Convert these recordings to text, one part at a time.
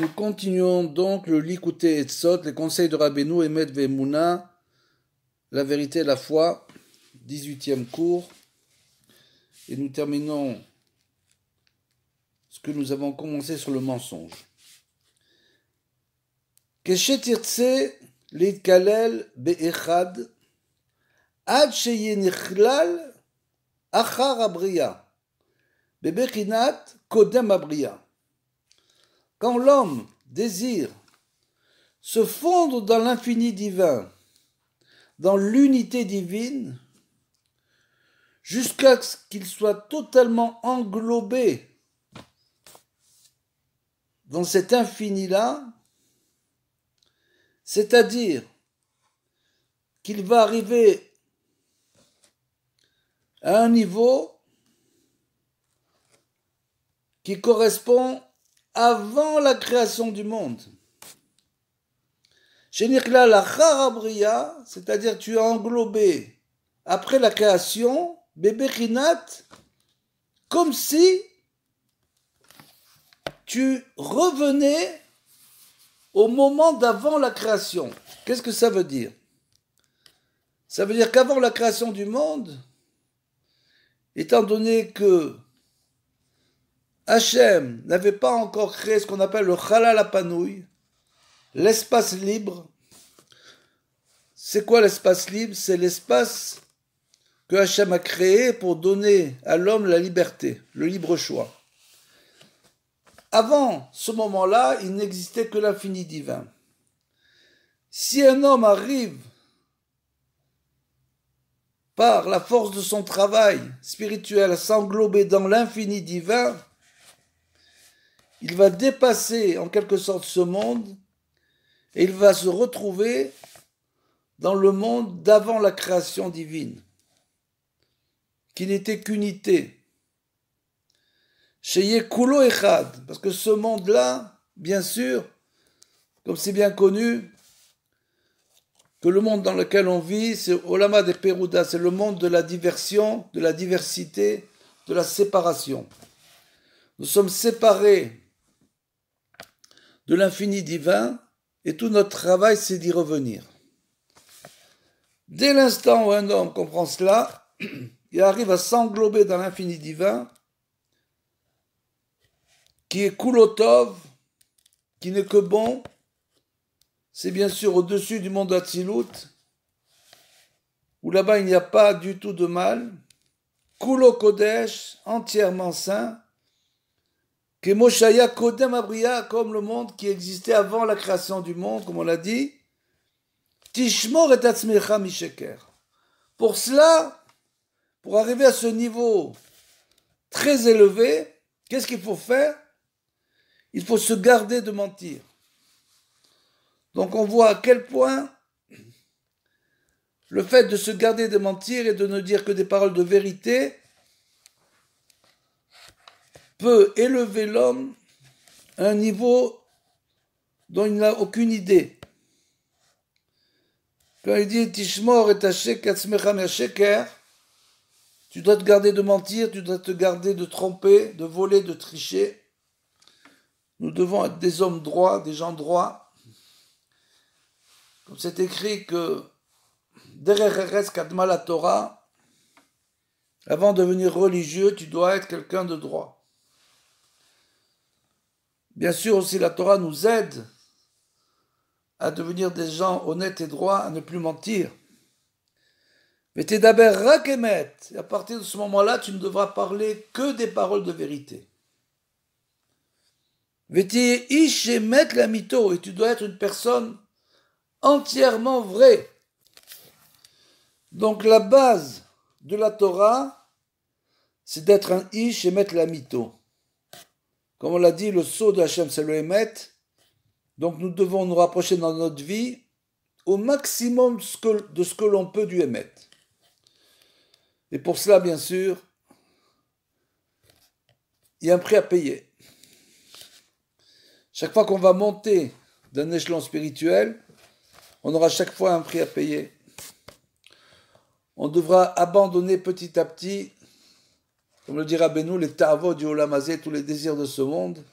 Nous continuons donc le Likutei Etzot, les conseils de Rabbeinu, Emet Ve'emuna, la vérité et la foi, 18e cours. Et nous terminons ce que nous avons commencé sur le mensonge. Keshetirtse leitkalel be'echad ad sheyenichlal achar abriya bebechinat kodem abriya. Quand l'homme désire se fondre dans l'infini divin, dans l'unité divine, jusqu'à ce qu'il soit totalement englobé dans cet infini-là, c'est-à-dire qu'il va arriver à un niveau qui correspond avant la création du monde. Shenikla la charabriya, c'est-à-dire tu es englobé après la création, bebechinat, comme si tu revenais au moment d'avant la création. Qu'est-ce que ça veut dire? Ça veut dire qu'avant la création du monde, étant donné que Hachem n'avait pas encore créé ce qu'on appelle le Chalal HaPanouy, l'espace libre. C'est quoi l'espace libre? C'est l'espace que Hachem a créé pour donner à l'homme la liberté, le libre choix. Avant ce moment-là, il n'existait que l'infini divin. Si un homme arrive par la force de son travail spirituel à s'englober dans l'infini divin, il va dépasser en quelque sorte ce monde et il va se retrouver dans le monde d'avant la création divine, qui n'était qu'unité. Sheye Kulo Echad, parce que ce monde-là, bien sûr, comme c'est bien connu, que le monde dans lequel on vit, c'est Olama de Peruda, c'est le monde de la diversion, de la diversité, de la séparation. Nous sommes séparés de l'infini divin et tout notre travail, c'est d'y revenir. Dès l'instant où un homme comprend cela, il arrive à s'englober dans l'infini divin, qui est Kulotov, qui n'est que bon, c'est bien sûr au-dessus du monde d'Atsilut, où là-bas il n'y a pas du tout de mal, Kulo Kodesh, entièrement saint, Kemoshaya Kodem Abriya, comme le monde qui existait avant la création du monde, comme on l'a dit, Tishmor et Atzmecha Misheker. Pour cela, pour arriver à ce niveau très élevé, qu'est-ce qu'il faut faire? Il faut se garder de mentir. Donc on voit à quel point le fait de se garder de mentir et de ne dire que des paroles de vérité peut élever l'homme à un niveau dont il n'a aucune idée. Quand il dit Tishmor et Tachek Atzmecha Misheker, tu dois te garder de mentir, tu dois te garder de tromper, de voler, de tricher. Nous devons être des hommes droits, des gens droits. Comme c'est écrit que Derer Eretz Kadma la Torah, avant de devenir religieux, tu dois être quelqu'un de droit. Bien sûr aussi la Torah nous aide à devenir des gens honnêtes et droits, à ne plus mentir. Mais t'es d'abord rakemet, et à partir de ce moment-là, tu ne devras parler que des paroles de vérité. V'ti ish emet la mito, et tu dois être une personne entièrement vraie. Donc la base de la Torah, c'est d'être un ish emet la mito. Comme on l'a dit, le sceau de Hachem, c'est le emet. Donc nous devons nous rapprocher dans notre vie au maximum de ce que l'on peut du emet. Et pour cela, bien sûr, il y a un prix à payer. Chaque fois qu'on va monter d'un échelon spirituel, on aura chaque fois un prix à payer. On devra abandonner petit à petit, comme le dit Rabbeinu, les ta'avot du Olam Hazé, tous les désirs de ce monde,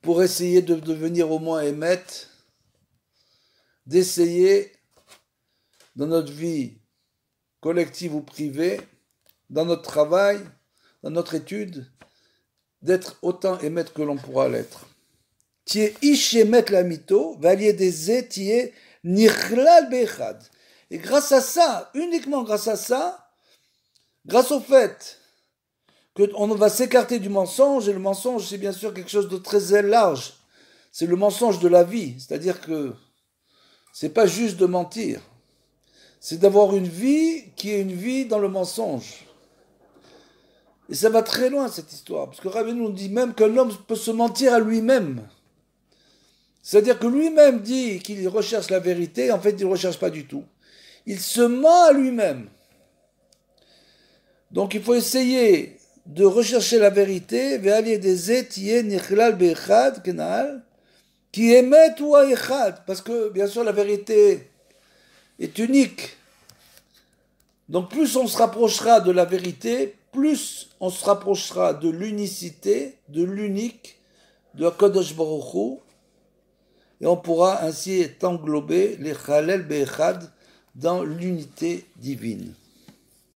pour essayer de devenir au moins émettre, d'essayer dans notre vie collective ou privée, dans notre travail, dans notre étude, d'être autant émettre que l'on pourra l'être. Tié ish émet la mito, valier des et tié nichlal bechad. Et grâce à ça, uniquement grâce à ça, grâce au fait qu'on va s'écarter du mensonge, et le mensonge c'est bien sûr quelque chose de très large, c'est le mensonge de la vie, c'est-à-dire que c'est pas juste de mentir, c'est d'avoir une vie qui est une vie dans le mensonge. Et ça va très loin cette histoire, parce que Rabbeinu nous dit même qu'un homme peut se mentir à lui-même. C'est-à-dire que lui-même dit qu'il recherche la vérité, en fait il ne recherche pas du tout. Il se ment à lui-même. Donc il faut essayer de rechercher la vérité, qui émet ou echad, parce que bien sûr la vérité est unique. Donc plus on se rapprochera de la vérité, plus on se rapprochera de l'unicité, de l'unique, de Kadosh Baruch Hu, et on pourra ainsi être englobé les Chalel Be'echad dans l'unité divine.